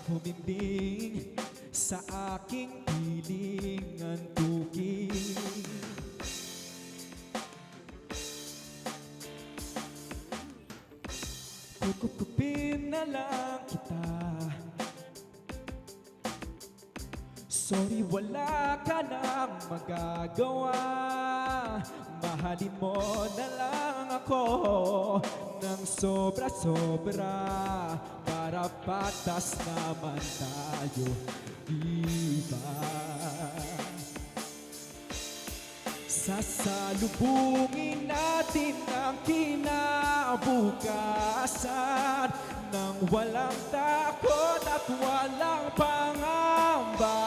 Humimbing sa aking piling antukin. Kukupin na lang kita. Sorry, wala ka nang magagawa. Mahalin mo na lang ako ng sobra-sobra, para patas naman tayo, diba? Sasalubungin natin ang kinabukasan nang walang takot at walang pangamba.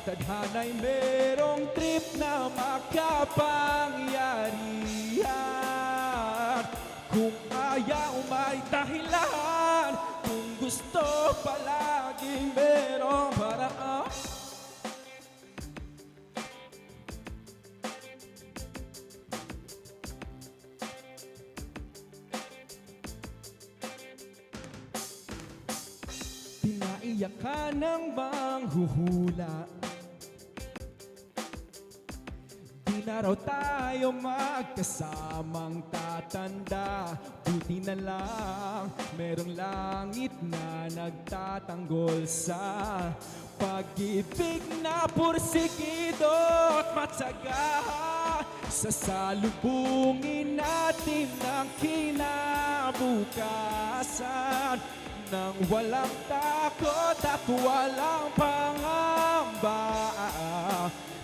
Tadhana'y merong trip na makapangyarihan. Kung ayaw may dahilan, kung gusto palaging merong paraan. Pinaiyak ka ng manghuhula, di na raw tayo magkasamang tatanda. Buti na lang merong langit na nagtatanggol sa pag-ibig na pursigido at matyaga. Sasalubungin natin ang kinabukasan nang walang takot at walang pangamba.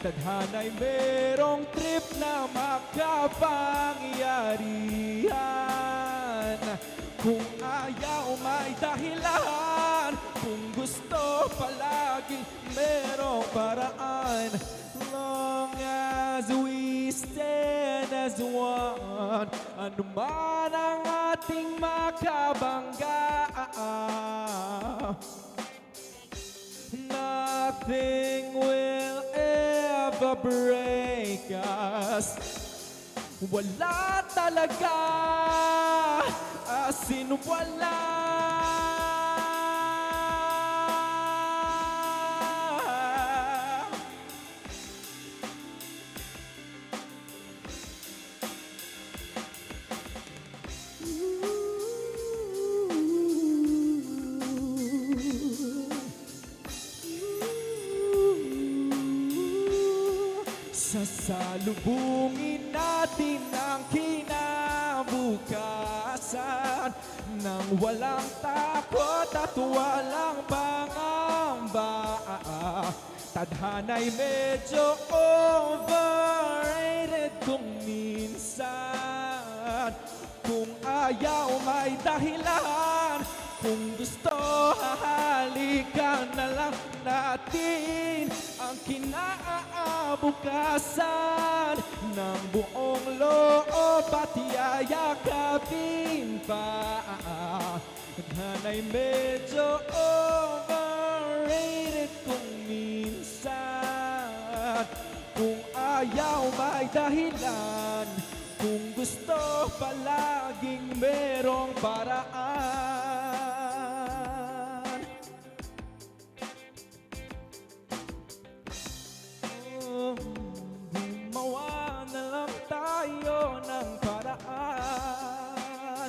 Tadhana'y merong trip na makapangyarihan. Kung ayaw may dahilan, kung gusto palaging merong paraan. Long as we stand as one, ano man ang ating makabangga, nothing will ever break us. Wala talaga, as in wala. Sasalubungin natin ang kinabukasan nang walang takot at walang pangamba. Tadhana'y medyo overrated kung minsan. Kung ayaw may dahilan, kung gusto hahalikan na lang natin ang kinaabukasan ng buong loob at yayakapin pa. Tadhana'y medyo overrated kung minsan. Kung ayaw may dahilan, kung gusto palaging merong paraan. Gumawa na lang tayo ng paraan.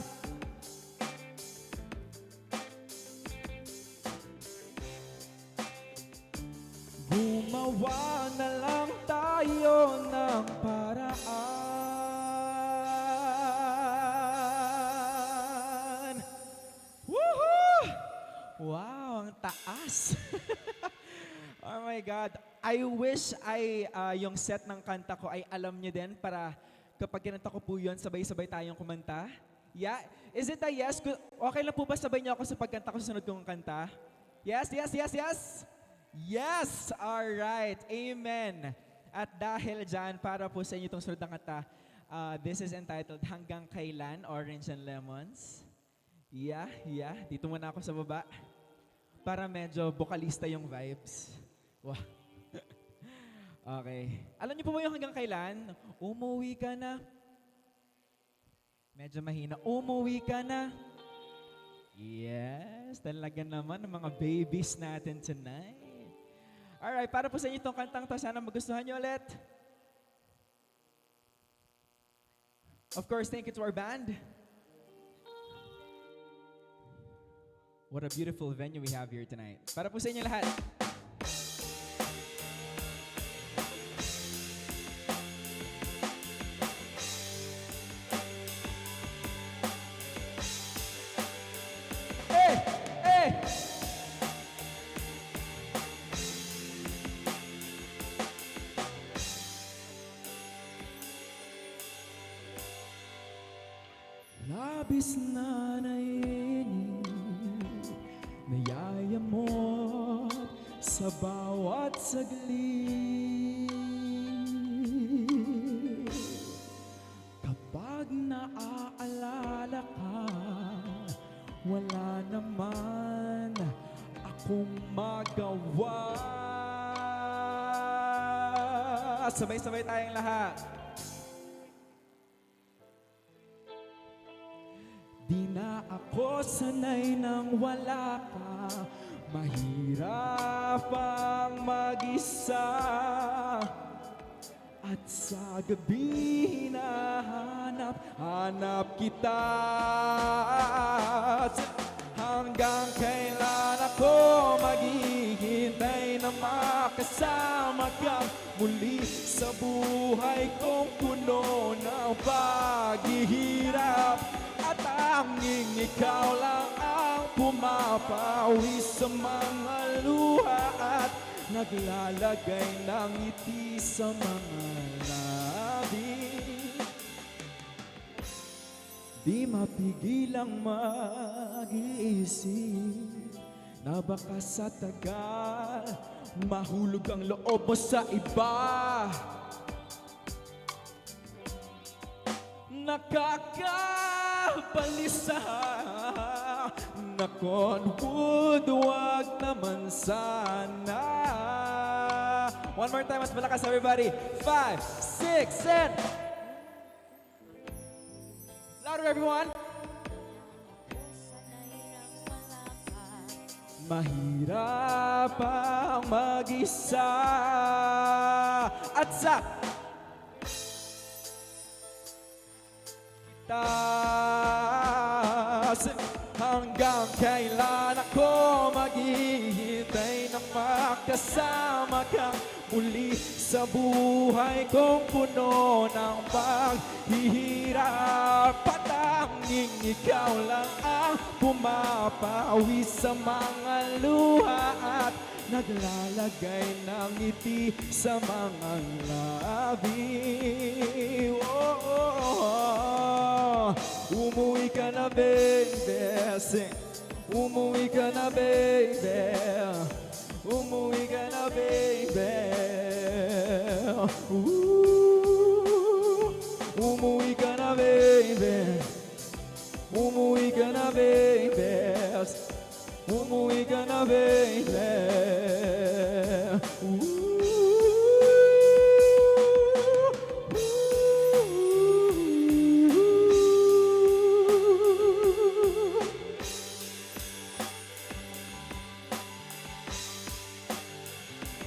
Gumawa na lang tayo ng paraan. Woohoo! Wow, ang taas! Oh my God. I wish yung set ng kanta ko ay alam niyo din, para kapag kinanta ko po yun, sabay-sabay tayong kumanta. Yeah? Is it a yes? Okay lang po ba sabay niyo ako sa pagkanta ko sa sunod kong kanta? Yes, yes, yes, yes? Yes! Alright. Amen. At dahil dyan, para po sa inyo itong sunod na kanta, this is entitled Hanggang Kailan, Orange and Lemons. Yeah, yeah. Dito muna ako sa baba. Para medyo vocalista yung vibes. Wow. Okay. Alam niyo po ba yung hanggang kailan? Umuwi ka na. Medyo mahina. Umuwi ka na. Yes, talaga naman ang mga babies natin tonight. Alright, para po sa inyo itong kantang to, sana magustuhan nyo ulit. Of course, thank you to our band. What a beautiful venue we have here tonight. Para po sa inyo lahat. Hey! Hey! Labis na naiinip, nayayamot sa bawat saglit. Kapag naaalala ka, wala naman akong magawa. Sabay-sabay tayong lahat. Di na ako sanay nang wala ka, mahirap ang mag-isa. At sa gabi hinahanap kita. Hanggang kailan ako maghihintay na makasama kang muli sa buhay kong puno ng paghihirap. At tanging ikaw lang ang pumapawi sa mga luha at naglalagay ng ngiti sa mga labi. Di mapigilang mag-iisip na baka sa tagal mahulog ang loob mo sa iba. Nakakabalisa Nakon wood, wag naman sana. One more time, mas malakas everybody. 5, 6, and louder everyone. Mahirap ang mag-isa. At sa taas, hanggang kailan ako maghihintay na makasama kang muli sa buhay kong puno ng paghihirap. Patanging ikaw lang ang pumapawi sa mga luha at naglalagay ng ngiti sa mga labi. Oh, oh, oh. Umuwi ka na, baby. Umuwi ka na, baby. Umuwi ka na, baby. Umuwi ka na, baby. Umuwi ka na, baby. Umuwi ka na, baby.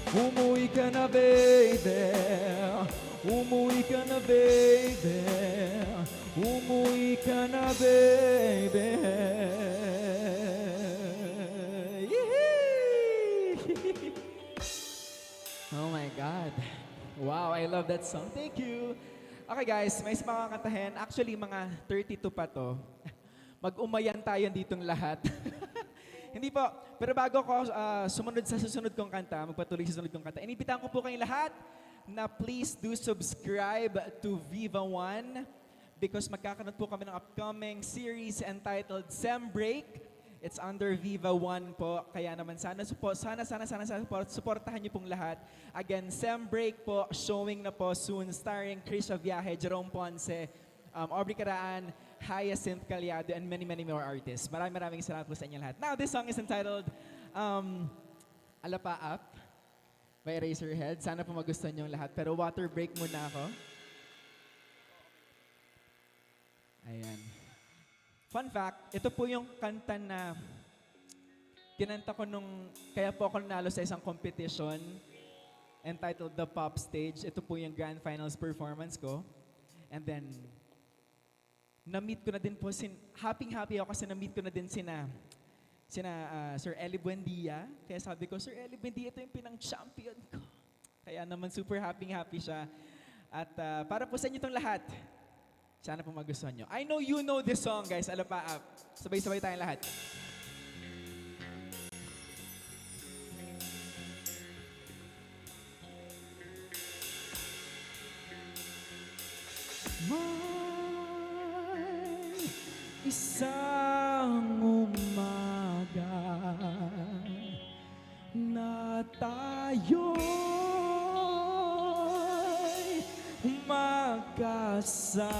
Umuwi ka na, baby. Umuwi ka na, baby. Umuwi ka na, baby. Oh my God. Wow, I love that song. Thank you. Okay guys, may isa pa kakantahin. Actually, mga 32 pa to. Mag-umayan tayo ditong lahat. Hindi po. Pero bago ko sumunod sa susunod kong kanta, magpatuloy sa susunod kong kanta, inibitahan ko po kayong lahat na please do subscribe to Viva One because magkakaroon po kami ng upcoming series entitled Sem Break. It's under Viva One po. Kaya naman sana supportahan niyo pong lahat. Again, Sem Break po, showing na po soon, starring Chris Aviaje, Jerome Ponce, Aubrey Caraan, Hyacinth Caliado, and many, many more artists. Maraming salamat po sa inyo lahat. Now, this song is entitled Alapa Up by Eraserhead. Sana po magustuhan niyo lahat. Pero water break muna ako. Ayan. Fun fact, ito po yung kanta na kinanta ko kaya po ako nanalo sa isang competition entitled The Pop Stage. Ito po yung grand finals performance ko. And then, na-meet ko na din po, happy ako kasi na-meet ko na din Sir Eli Buendia. Kaya sabi ko, Sir Eli Buendia, ito yung pinang-champion ko. Kaya naman super happy siya. At para po sa inyo itong lahat, sana po magustuhan nyo. I know you know this song, guys. Alam pa, sabay-sabay tayong lahat. May isang umaga na tayo'y magkasama.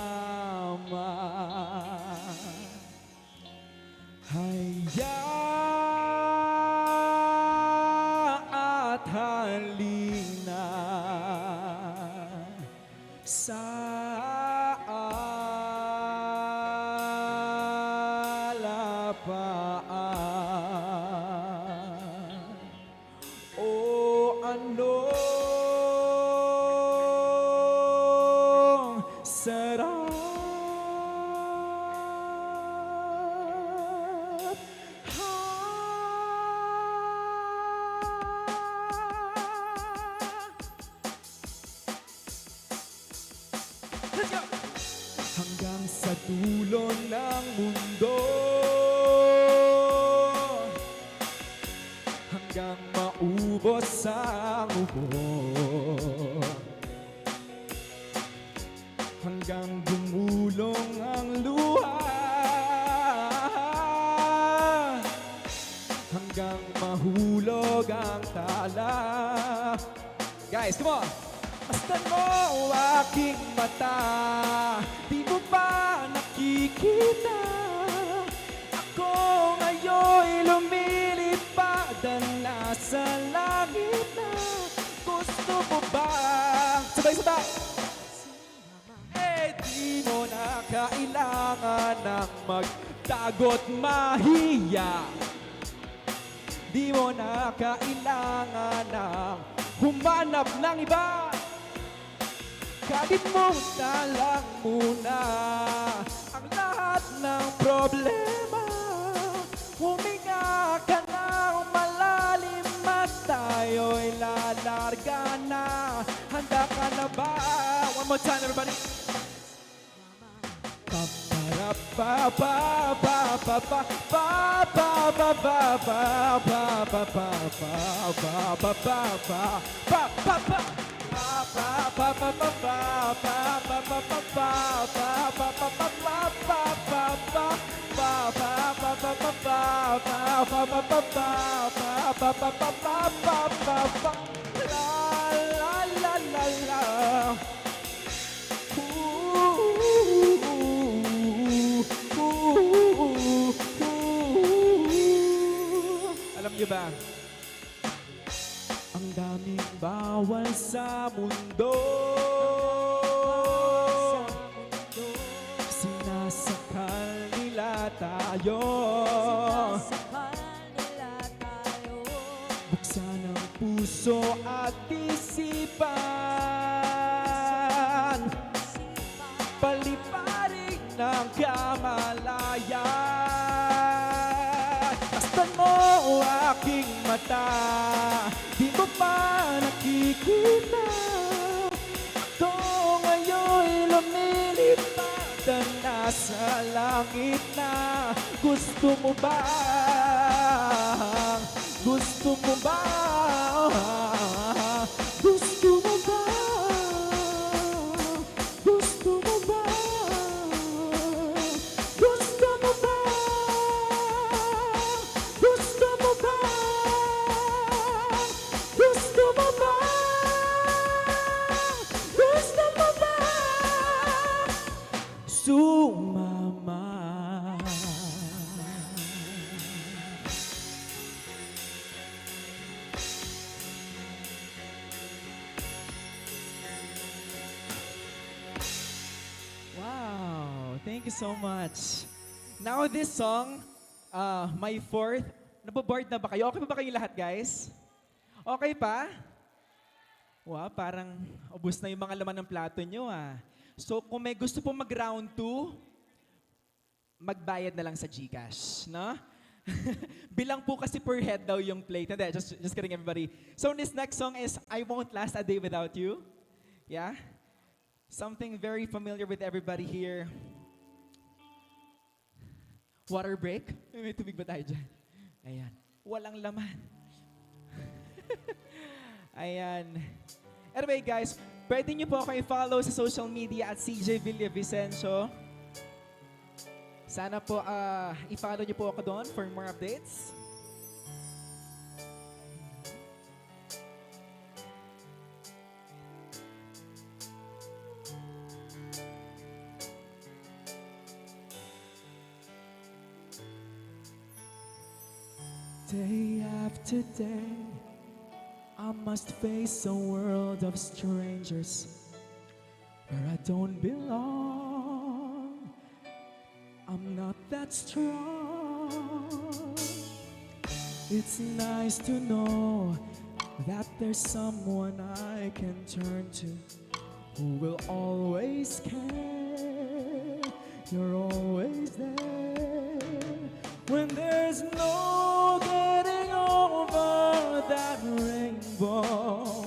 Haya at halina sa alapaan. O anong sarap Let's go! Hanggang sa dulo ng mundo, hanggang maubos ang ubo, hanggang dumulong ang luha, hanggang mahulog ang tala. Guys, come on! Masdan mo aking mata, di mo ba nakikita? Ako ngayon'y lumilipad at nasa langit na. Gusto mo ba? Sabay-sabay! Eh di mo na kailangan ng magtago't mahiya. Di mo na kailangan ng humanap ng iba. Kalimutan lang muna ang lahat ng problema. Huminga ka ng malalim at tayo'y lalarga na. Handa ka na ba? One more time, everybody. Alam niyo ba? Ang daming bawal sa mundo, sinasakal nila tayo. Buksan ang puso at isipan, paliparin ng kamalayan. Masdan mo aking mata, di mo ba nakikita? Ako ngayon'y lumilipad at nasa langit na. Gusto mo ba? Gusto mo ba? Gusto mo ba? Gusto mo ba? Gusto mo ba? Gusto mo ba? Gusto mo ba? Gusto mo ba? Sumama. Wow, thank you so much. Now this song, my fourth, naboboard na ba kayo? Okay pa ba kayong lahat, guys? Okay pa? Wow, parang ubos na yung mga laman ng plato nyo ah. So kung may gusto po mag-round 2, magbayad na lang sa GCash, no? Bilang po kasi per head daw yung plate. Hindi, just kidding everybody. So this next song is I Won't Last a Day Without You. Yeah? Something very familiar with everybody here. Water break. May tubig ba tayo dyan? Ayan. Walang laman. Ayan. Anyway guys, pwede nyo po ako i-follow sa social media at CJ Villavicencio. Sana po i-follow nyo po ako doon for more updates. Day after day, I must face a world of strangers where I don't belong. I'm not that strong. It's nice to know that there's someone I can turn to who will always care. You're always there when there's no getting over that rainbow.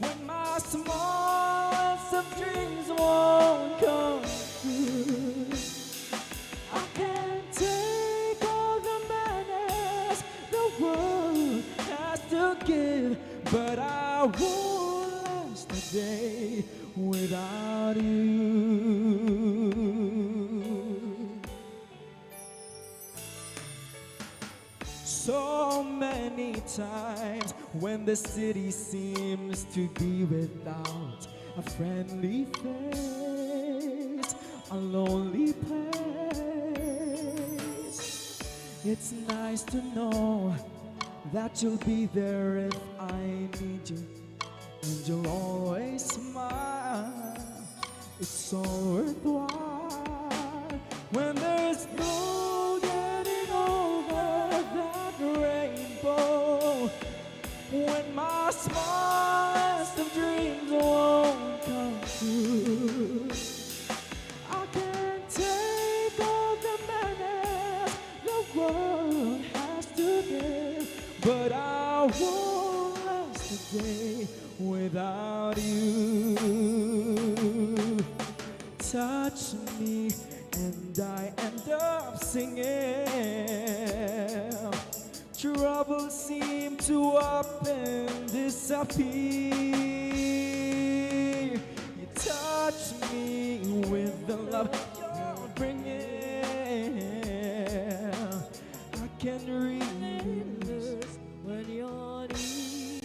When my smallest of dreams won't come true, I can't take all the madness the world has to give, but I won't last a day without you. So many times when the city seems to be without a friendly face, a lonely place, it's nice to know that you'll be there if I need you, and you'll always smile. It's all worthwhile when there's no getting over that rainbow. When my smallest of dreams won't come true, I can't take all the madness the world has to give, but I won't last a day without you. Touch me and I end up singing. Troubles seem to up and disappear. You touch me with the love you're bringing. I can read this when you're near.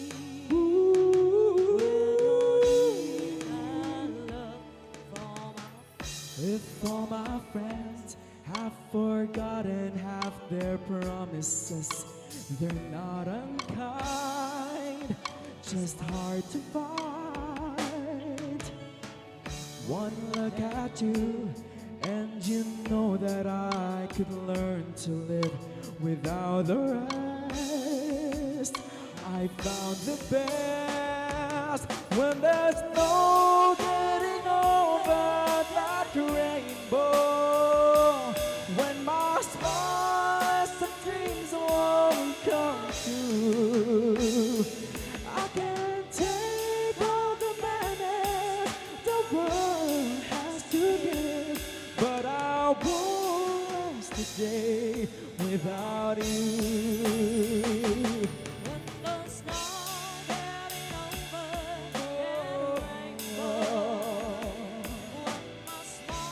If all my friends have forgotten half their promises, they're not unkind, just hard to find. One look at you and you know that I could learn to live without the rest. I found the best when there's no getting over that rainbow. When my smallest of dreams won't come true, I can't take all the madness the world has to give, but I won't last a day without you. When there's no getting over that rainbow, when my smallest of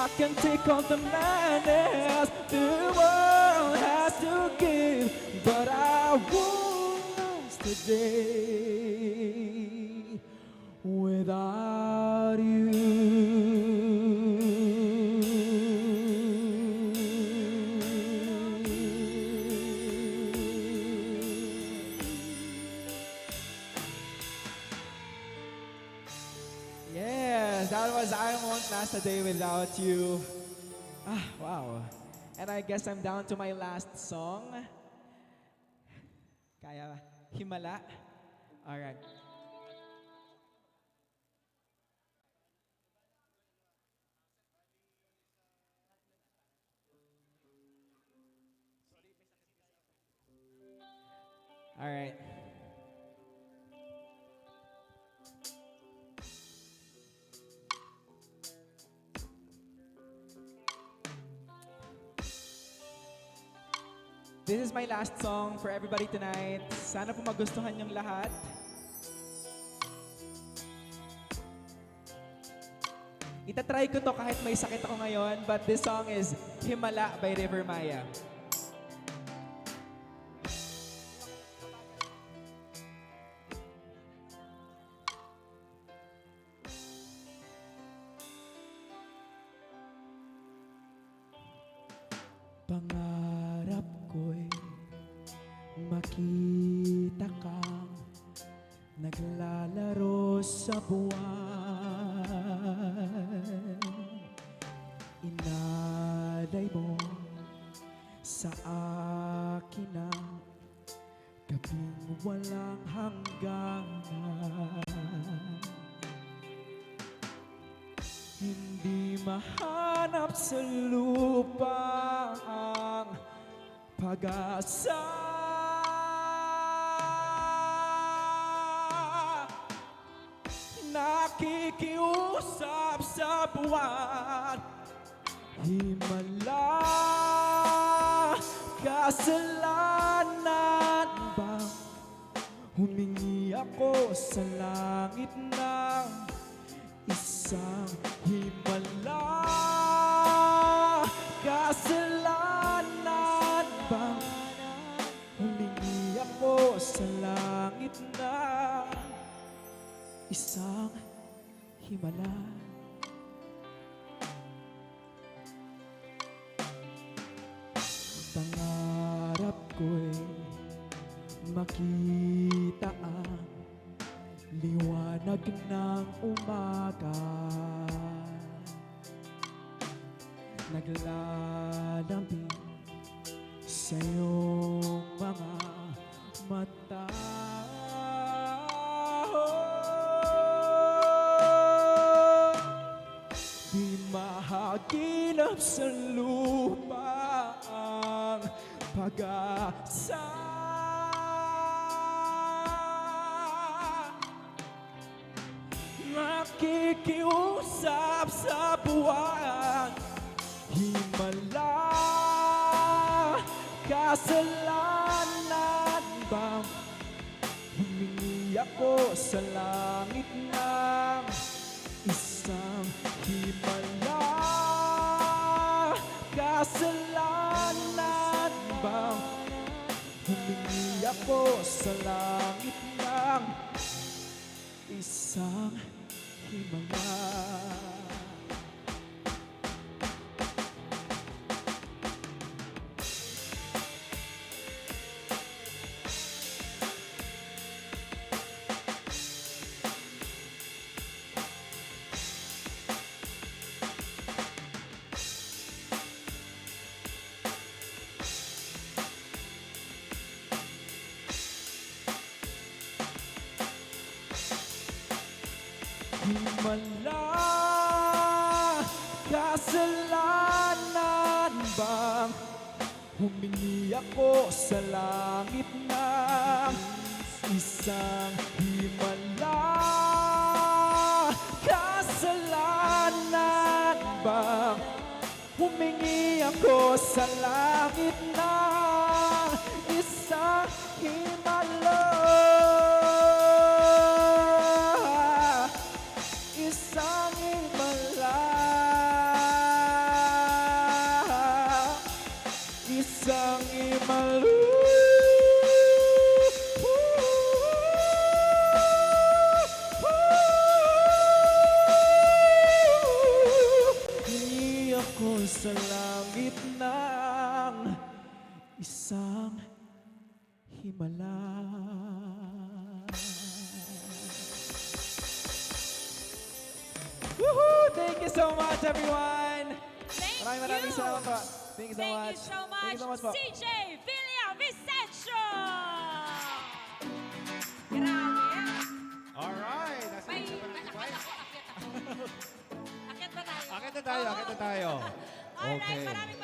I can take all the madness the world has to give, but I won't last a day without you. was I Won't Last a Day Without You. Ah, wow. And I guess I'm down to my last song. Kaya, Himala. Alright. Alright. This is my last song for everybody tonight. Sana po magustuhan yung lahat. Itatry ko to kahit may sakit ako ngayon, but this song is Himala by River Maya. Pangarap ko'y makita kang naglalaro sa buwan. Inalay mo sa akin ang gabing walang hangganan. Hindi mahanap sa lupa ang pag-asa. Nakikiusap sa buwan, himala, kasalanan bang humingi ako sa langit ng isang himala? Kasalanan bang humingi ako sa langit ng isang himala? Pangarap ko'y makita ang liwanag ng umaga, naglalambing sa iyong mga mata. Di mahaginap sa lupa ang pag-asa. Nakikiusap sa buwan, himala, kasalanan bang humingi ako sa langit ng isang himala? Kasalanan bang humingi ako sa langit ng isang himala? Himala, kasalanan bang humingi ako sa langit ng isang himala? Kasalanan bang humingi ako sa langit ng isang himala? Isang himala, isang himala. Hingi ako sa langit ng isang himala. Woo! Woohoo! Thank you so much, everyone. Thank Maraming you. salamat po. Thank you so Thank much. you so Thank you so much much, po. CJ Villavicencio! Grabe. Alright. Nasa May, isa pa na si akala Pai. ko, akyat ako. Akyat ba tayo? Akit na tayo, akit na tayo. Alright, Okay. maraming